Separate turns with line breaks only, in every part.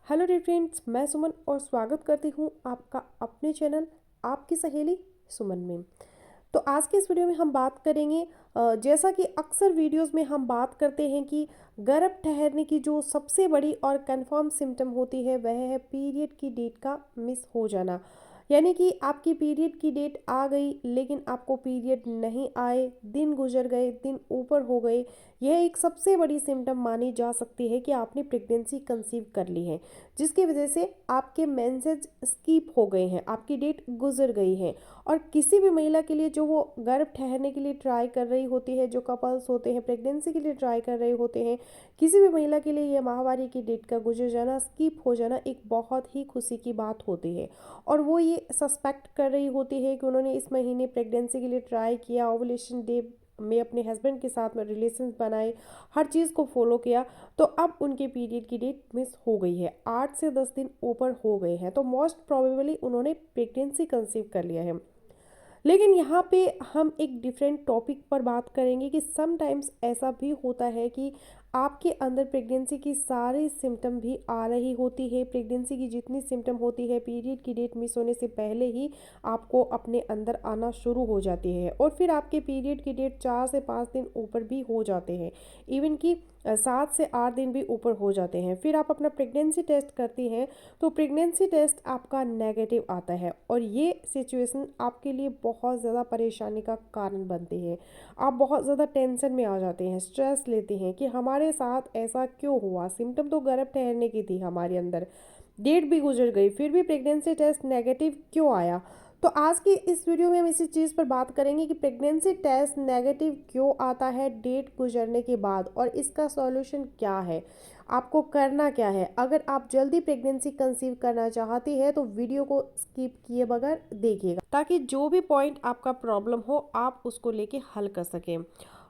Hello dear friends, मैं सुमन और स्वागत करती हूँ आपका अपने चैनल आपकी सहेली सुमन में। तो आज के इस वीडियो में हम बात करेंगे जैसा कि अक्सर वीडियोस में हम बात करते हैं कि गर्भ ठहरने की जो सबसे बड़ी और कंफर्म सिम्टम होती है वह है पीरियड की डेट का मिस हो जाना। यानी कि आपकी पीरियड की डेट आ गई लेकिन आपको पीरियड नहीं आए, दिन गुजर गए, दिन ऊपर हो गए। यह एक सबसे बड़ी सिम्टम मानी जा सकती है कि आपने प्रेगनेंसी कंसीव कर ली है, जिसकी वजह से आपके मेंसेस स्किप हो गए हैं, आपकी डेट गुजर गई है। और किसी भी महिला के लिए जो वो गर्भ ठहरने के लिए ट्राई कर रही होती है, जो कपल्स होते हैं प्रेगनेंसी के लिए ट्राई कर रहे होते हैं, किसी भी महिला के लिए यह माहवारी की डेट का गुजर जाना, स्किप हो जाना एक बहुत ही खुशी की बात होती है। और वो ये सस्पेक्ट कर रही होती है कि उन्होंने इस महीने प्रेगनेंसी के लिए ट्राई किया, ओवुलेशन डे में अपने हस्बैंड के साथ में रिलेशंस बनाए, हर चीज़ को फॉलो किया, तो अब उनके पीरियड की डेट मिस हो गई है, 8 से 10 दिन ऊपर हो गए हैं, तो मोस्ट प्रोबेबली उन्होंने प्रेगनेंसी कंसीव कर लिया है। लेकिन यहाँ पे हम एक डिफरेंट टॉपिक पर बात करेंगे कि समटाइम्स ऐसा भी होता है कि आपके अंदर प्रेगनेंसी की सारी सिम्टम भी आ रही होती है। प्रेगनेंसी की जितनी सिम्टम होती है पीरियड की डेट मिस होने से पहले ही आपको अपने अंदर आना शुरू हो जाती है, और फिर आपके पीरियड की डेट 4 से 5 दिन ऊपर भी हो जाते हैं, इवन कि 7 से 8 दिन भी ऊपर हो जाते हैं। फिर आप अपना प्रेगनेंसी टेस्ट करती हैं तो प्रेगनेंसी टेस्ट आपका नेगेटिव आता है, और ये सिचुएशन आपके लिए बहुत ज़्यादा परेशानी का कारण बनती है। आप बहुत ज़्यादा टेंशन में आ जाते हैं, स्ट्रेस लेते हैं कि हमारे साथ ऐसा क्यों हुआ, सिम्टम तो गर्भ ठहरने की थी हमारे अंदर, डेट भी गुजर गई, फिर भी प्रेगनेंसी टेस्ट नेगेटिव क्यों आया। तो आज की इस वीडियो में हम इसी चीज़ पर बात करेंगे कि प्रेगनेंसी टेस्ट नेगेटिव क्यों आता है डेट गुजरने के बाद, और इसका सॉल्यूशन क्या है, आपको करना क्या है। अगर आप जल्दी प्रेगनेंसी कंसीव करना चाहती है तो वीडियो को स्किप किए बगैर देखिएगा, ताकि जो भी पॉइंट आपका प्रॉब्लम हो आप उसको लेके हल कर सकें।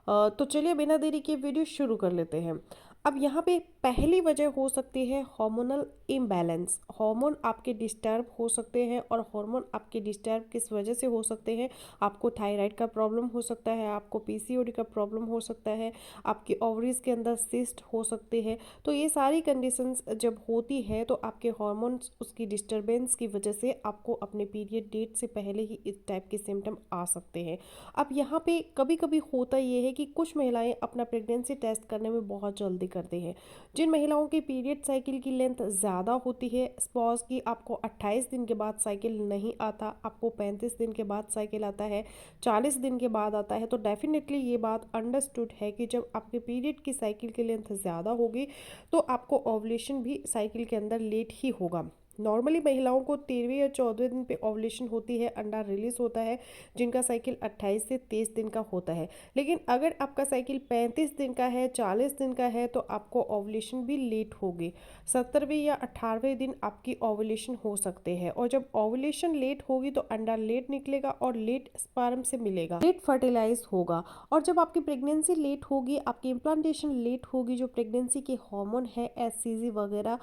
तो चलिए बिना देरी के वीडियो शुरू कर लेते हैं। अब यहाँ पे पहली वजह हो सकती है हार्मोनल इम्बैलेंस। हार्मोन आपके डिस्टर्ब हो सकते हैं, और हार्मोन आपके डिस्टर्ब किस वजह से हो सकते हैं। आपको थायराइड का प्रॉब्लम हो सकता है, आपको पीसीओडी का प्रॉब्लम हो सकता है, आपकी ओवरीज के अंदर सिस्ट हो सकते हैं। तो ये सारी कंडीशंस जब होती है तो आपके हार्मोन्स उसकी डिस्टर्बेंस की वजह से आपको अपने पीरियड डेट से पहले ही इस टाइप के सिम्टम आ सकते हैं। अब यहाँ पे कभी कभी होता ये है कि कुछ महिलाएं अपना प्रेगनेंसी टेस्ट करने में बहुत जल्दी करते हैं। जिन महिलाओं की पीरियड साइकिल की लेंथ ज़्यादा होती है, सपोज कि आपको 28 दिन के बाद साइकिल नहीं आता, आपको 35 दिन के बाद साइकिल आता है, 40 दिन के बाद आता है, तो डेफिनेटली ये बात अंडरस्टूड है कि जब आपके पीरियड की साइकिल की लेंथ ज़्यादा होगी तो आपको ओवुलेशन भी साइकिल के अंदर लेट ही होगा। नॉर्मली महिलाओं को 13वें या 14वें दिन पे ओवुलेशन होती है, अंडा रिलीज होता है, जिनका साइकिल 28 से 23 दिन का होता है। लेकिन अगर आपका साइकिल 35 दिन का है, 40 दिन का है, तो आपको ओवुलेशन भी लेट होगी। 17वें या 18वें दिन आपकी ओवुलेशन हो सकते हैं, और जब ओवुलेशन लेट होगी तो अंडा लेट निकलेगा और लेट स्पर्म से मिलेगा, लेट फर्टिलाइज होगा। और जब आपकी प्रेगनेंसी लेट होगी, आपकी इम्प्लांटेशन लेट होगी, जो प्रेगनेंसी के हार्मोन है एचसीजी वगैरह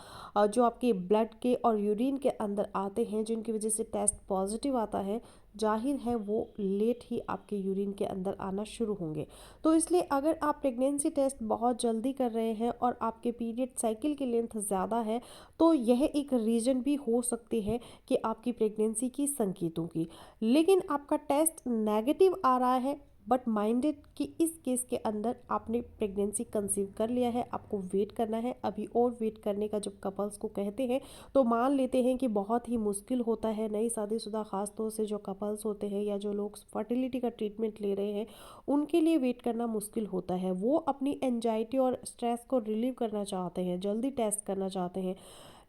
जो आपके ब्लड के और यूरिन के अंदर आते हैं, जिनकी वजह से टेस्ट पॉजिटिव आता है, जाहिर है वो लेट ही आपके यूरिन के अंदर आना शुरू होंगे। तो इसलिए अगर आप प्रेगनेंसी टेस्ट बहुत जल्दी कर रहे हैं और आपके पीरियड साइकिल की लेंथ ज़्यादा है, तो यह एक रीज़न भी हो सकती है कि आपकी प्रेगनेंसी की संकेतों की। लेकिन आपका टेस्ट नेगेटिव आ रहा है, बट माइंडेड कि इस केस के अंदर आपने प्रेगनेंसी कंसीव कर लिया है, आपको वेट करना है। अभी और वेट करने का जब कपल्स को कहते हैं तो मान लेते हैं कि बहुत ही मुश्किल होता है। नई शादीशुदा खास तौर से जो कपल्स होते हैं या जो लोग फर्टिलिटी का ट्रीटमेंट ले रहे हैं, उनके लिए वेट करना मुश्किल होता है। वो अपनी एंजाइटी और स्ट्रेस को रिलीव करना चाहते हैं, जल्दी टेस्ट करना चाहते हैं।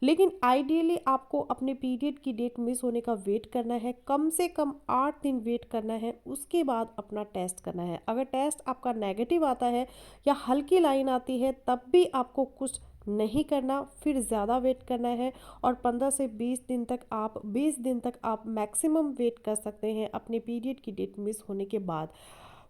लेकिन आइडियली आपको अपने पीरियड की डेट मिस होने का वेट करना है, कम से कम 8 दिन वेट करना है, उसके बाद अपना टेस्ट करना है। अगर टेस्ट आपका नेगेटिव आता है या हल्की लाइन आती है तब भी आपको कुछ नहीं करना, फिर ज़्यादा वेट करना है। और 15 से 20 दिन तक आप मैक्सिमम वेट कर सकते हैं अपने पीरियड की डेट मिस होने के बाद।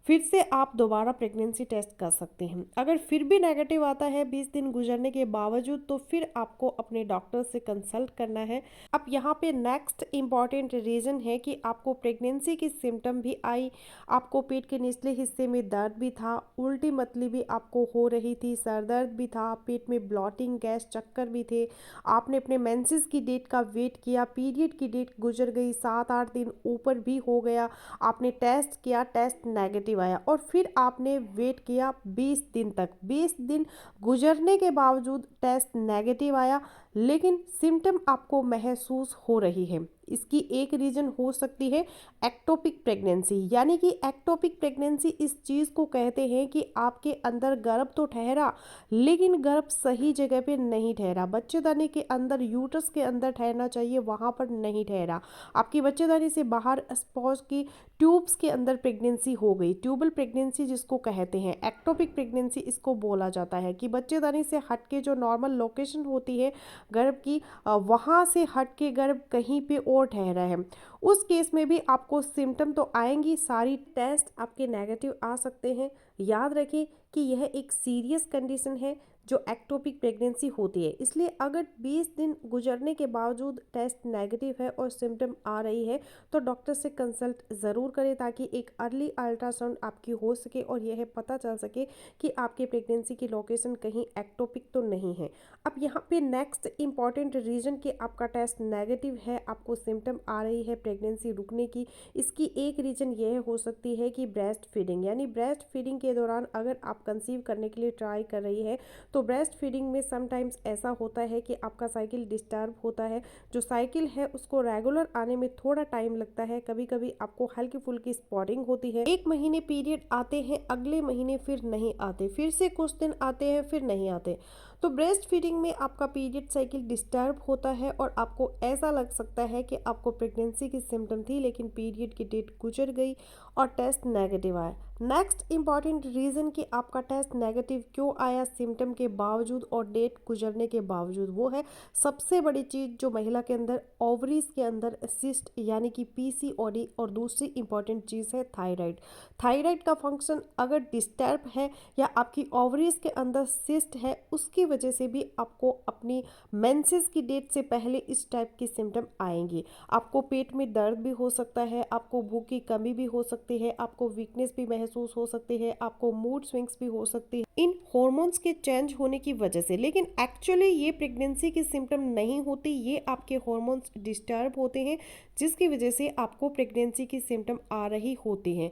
फिर से आप दोबारा प्रेगनेंसी टेस्ट कर सकते हैं। अगर फिर भी नेगेटिव आता है 20 दिन गुजरने के बावजूद, तो फिर आपको अपने डॉक्टर से कंसल्ट करना है। अब यहाँ पे नेक्स्ट इम्पॉर्टेंट रीज़न है कि आपको प्रेगनेंसी की सिम्टम भी आई, आपको पेट के निचले हिस्से में दर्द भी था, उल्टी मतली भी आपको हो रही थी, सर दर्द भी था, पेट में ब्लॉटिंग, गैस, चक्कर भी थे, आपने अपने मेंसेस की डेट का वेट किया, पीरियड की डेट गुजर गई, 7-8 दिन ऊपर भी हो गया, आपने टेस्ट किया, टेस्ट नेगेटिव आया, और फिर आपने वेट किया 20 दिन तक, 20 दिन गुजरने के बावजूद टेस्ट नेगेटिव आया, लेकिन सिम्टम आपको महसूस हो रही है। इसकी एक रीज़न हो सकती है एक्टोपिक प्रेगनेंसी। यानी कि एक्टोपिक प्रेगनेंसी इस चीज़ को कहते हैं कि आपके अंदर गर्भ तो ठहरा, लेकिन गर्भ सही जगह पे नहीं ठहरा। बच्चेदानी के अंदर, यूट्रस के अंदर ठहरना चाहिए, वहाँ पर नहीं ठहरा। आपकी बच्चेदानी से बाहर स्पॉज की ट्यूब्स के अंदर प्रेगनेंसी हो गई, ट्यूबल प्रेगनेंसी जिसको कहते हैं। एक्टोपिक प्रेगनेंसी इसको बोला जाता है कि बच्चेदानी से हट के जो नॉर्मल लोकेशन होती है गर्भ की, वहाँ से हट के गर्भ कहीं पे और ठहरा है। उस केस में भी आपको सिम्टम तो आएंगी, सारी टेस्ट आपके नेगेटिव आ सकते हैं। याद रखें कि यह एक सीरियस कंडीशन है जो एक्टोपिक प्रेगनेंसी होती है। इसलिए अगर 20 दिन गुजरने के बावजूद टेस्ट नेगेटिव है और सिम्टम आ रही है, तो डॉक्टर से कंसल्ट ज़रूर करें, ताकि एक अर्ली अल्ट्रासाउंड आपकी हो सके और यह पता चल सके कि आपके प्रेगनेंसी की लोकेशन कहीं एक्टोपिक तो नहीं है। अब यहाँ पे नेक्स्ट इम्पॉर्टेंट रीज़न कि आपका टेस्ट नेगेटिव है, आपको सिम्टम आ रही है प्रेगनेंसी रुकने की, इसकी एक रीज़न यह हो सकती है कि ब्रेस्ट फीडिंग, यानी ब्रेस्ट फीडिंग के दौरान अगर आप कंसीव करने के लिए ट्राई कर रही है, तो ब्रेस्ट फीडिंग में समटाइम्स ऐसा होता है कि आपका साइकिल डिस्टर्ब होता है। जो साइकिल है उसको रेगुलर आने में थोड़ा टाइम लगता है, कभी कभी आपको हल्की फुल्की स्पॉटिंग होती है। एक महीने पीरियड आते हैं, अगले महीने फिर नहीं आते, फिर से कुछ दिन आते हैं, फिर नहीं आते। तो ब्रेस्ट फीडिंग में आपका पीरियड साइकिल डिस्टर्ब होता है और आपको ऐसा लग सकता है कि आपको प्रेगनेंसी की सिम्टम थी, लेकिन पीरियड की डेट गुजर गई और टेस्ट नेगेटिव आया। नेक्स्ट इंपॉर्टेंट रीज़न कि आपका टेस्ट नेगेटिव क्यों आया सिम्टम के बावजूद और डेट गुजरने के बावजूद, वो है सबसे बड़ी चीज़ जो महिला के अंदर ओवरीज के अंदर सिस्ट यानी कि पीसीओडी, और दूसरी इंपॉर्टेंट चीज़ है थायराइड। थायराइड का फंक्शन अगर डिस्टर्ब है या आपकी ओवरीज के अंदर सिस्ट है, उसकी वजह से भी आपको अपनी मेंसेस की डेट से पहले इस टाइप की सिम्टम आएंगी। आपको पेट में दर्द भी हो सकता है, आपको भूख की कमी भी हो सकती है, आपको वीकनेस भी महसूस हो सकती है, आपको मूड स्विंग्स भी हो सकती है इन हॉर्मोन्स के चेंज होने की वजह से। लेकिन एक्चुअली ये प्रेगनेंसी की सिम्टम नहीं होती, ये आपके हॉर्मोन्स डिस्टर्ब होते हैं, जिसकी वजह से आपको प्रेगनेंसी की सिम्टम आ रही होती हैं।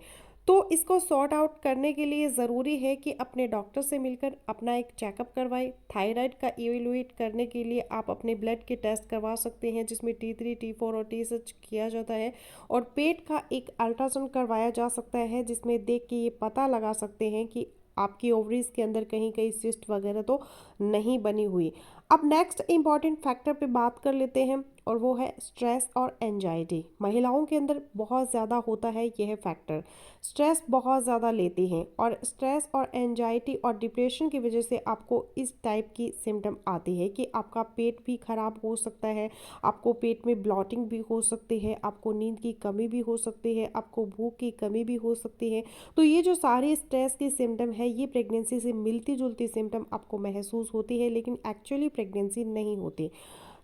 तो इसको सॉर्ट आउट करने के लिए ज़रूरी है कि अपने डॉक्टर से मिलकर अपना एक चेकअप करवाएं। थायराइड का इवेलुएट करने के लिए आप अपने ब्लड के टेस्ट करवा सकते हैं, जिसमें T3, T4 और TSH किया जाता है, और पेट का एक अल्ट्रासाउंड करवाया जा सकता है, जिसमें देख के ये पता लगा सकते हैं कि आपकी ओवरीज के अंदर कहीं कहीं सिस्ट वगैरह तो नहीं बनी हुई। अब नेक्स्ट इंपॉर्टेंट फैक्टर पे बात कर लेते हैं, और वो है स्ट्रेस और एंजाइटी। महिलाओं के अंदर बहुत ज़्यादा होता है यह फैक्टर, स्ट्रेस बहुत ज़्यादा लेती हैं, और स्ट्रेस और एंजाइटी और डिप्रेशन की वजह से आपको इस टाइप की सिम्टम आती है कि आपका पेट भी खराब हो सकता है, आपको पेट में ब्लॉटिंग भी हो सकती है, आपको नींद की कमी भी हो सकती है, आपको भूख की कमी भी हो सकती है। तो ये जो सारी स्ट्रेस की सिम्टम है, ये प्रेगनेंसी से मिलती जुलती सिम्टम आपको महसूस होती है, लेकिन एक्चुअली प्रेगनेंसी नहीं होती।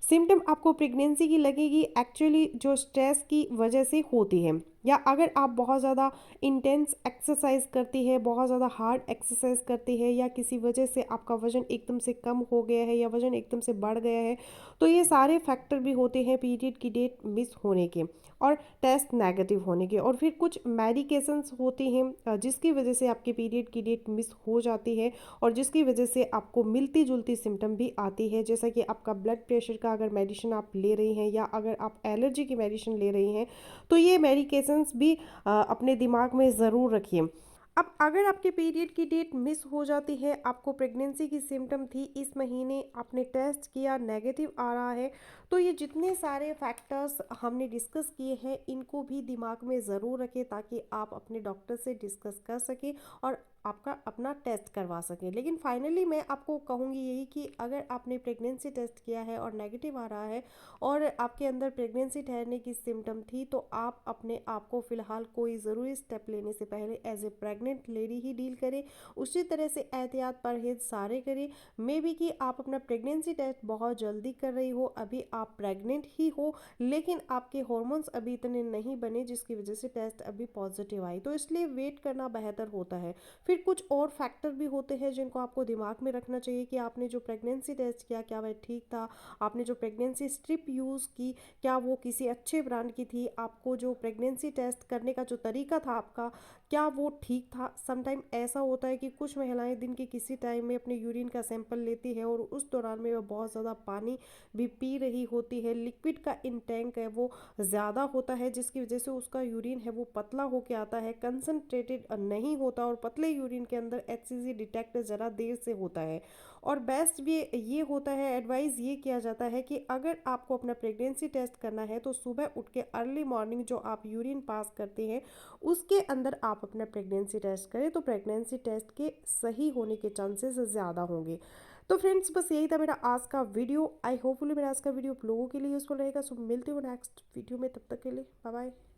सिम्टम आपको प्रेगनेंसी की लगेगी, एक्चुअली जो स्ट्रेस की वजह से होती है, या अगर आप बहुत ज़्यादा इंटेंस एक्सरसाइज करती है, बहुत ज़्यादा हार्ड एक्सरसाइज करती है, या किसी वजह से आपका वज़न एकदम से कम हो गया है या वज़न एकदम से बढ़ गया है, तो ये सारे फैक्टर भी होते हैं पीरियड की डेट मिस होने के और टेस्ट नेगेटिव होने के। और फिर कुछ मेडिकेशंस होती हैं जिसकी वजह से आपके पीरियड की डेट मिस हो जाती है, और जिसकी वजह से आपको मिलती जुलती सिम्टम भी आती है, जैसा कि आपका ब्लड प्रेशर का अगर मेडिसिन आप ले रही हैं, या अगर आप एलर्जी की मेडिसिन ले रही हैं, तो ये मेडिकेशंस भी अपने दिमाग में ज़रूर रखिए। अब अगर आपके पीरियड की डेट मिस हो जाती है, आपको प्रेगनेंसी की सिम्टम थी, इस महीने आपने टेस्ट किया नेगेटिव आ रहा है, तो ये जितने सारे फैक्टर्स हमने डिस्कस किए हैं, इनको भी दिमाग में ज़रूर रखें, ताकि आप अपने डॉक्टर से डिस्कस कर सकें और आपका अपना टेस्ट करवा सकें। लेकिन फाइनली मैं आपको कहूँगी यही कि अगर आपने प्रेगनेंसी टेस्ट किया है और नेगेटिव आ रहा है, और आपके अंदर प्रेगनेंसी ठहरने की सिम्टम थी, तो आप अपने आप को फ़िलहाल कोई ज़रूरी स्टेप लेने से पहले as a pregnant pregnant lady ही डील करे, उसी तरह से एहतियात परहेज सारे करें। मे बी कि आप अपना प्रेगनेंसी टेस्ट बहुत जल्दी कर रही हो, अभी आप प्रेग्नेंट ही हो, लेकिन आपके हॉर्मोन्स अभी इतने नहीं बने जिसकी वजह से टेस्ट अभी पॉजिटिव आई, तो इसलिए वेट करना बेहतर होता है। फिर कुछ और फैक्टर भी होते हैं जिनको आपको दिमाग में रखना चाहिए कि आपने जो प्रेगनेंसी टेस्ट किया क्या वह ठीक था, आपने जो प्रेगनेंसी स्ट्रिप यूज़ की क्या वो किसी अच्छे ब्रांड की थी, आपको जो प्रेगनेंसी टेस्ट करने का जो तरीका था आपका क्या वो ठीक था। समटाइम ऐसा होता है कि कुछ महिलाएं दिन के किसी टाइम में अपने यूरिन का सैंपल लेती है और उस दौरान में वह बहुत ज़्यादा पानी भी पी रही होती है, लिक्विड का इनटेक है वो ज़्यादा होता है जिसकी वजह से उसका यूरिन है वो पतला होकर आता है, कंसनट्रेटेड नहीं होता, और पतले यूरिन के अंदर HCG डिटेक्ट ज़रा देर से होता है। और बेस्ट भी ये होता है, एडवाइस ये किया जाता है कि अगर आपको अपना प्रेगनेंसी टेस्ट करना है तो सुबह उठ के अर्ली मॉर्निंग जो आप यूरिन पास करते हैं उसके अंदर आप अपना प्रेगनेंसी टेस्ट करें, तो प्रेगनेंसी टेस्ट के सही होने के चांसेस ज़्यादा होंगे। तो फ्रेंड्स बस यही था मेरा आज का वीडियो। आई होपफुली मेरा आज का वीडियो आप लोगों के लिए यूज़फुल रहेगा। सो मिलते हो नेक्स्ट वीडियो में, तब तक के लिए बाय बाय।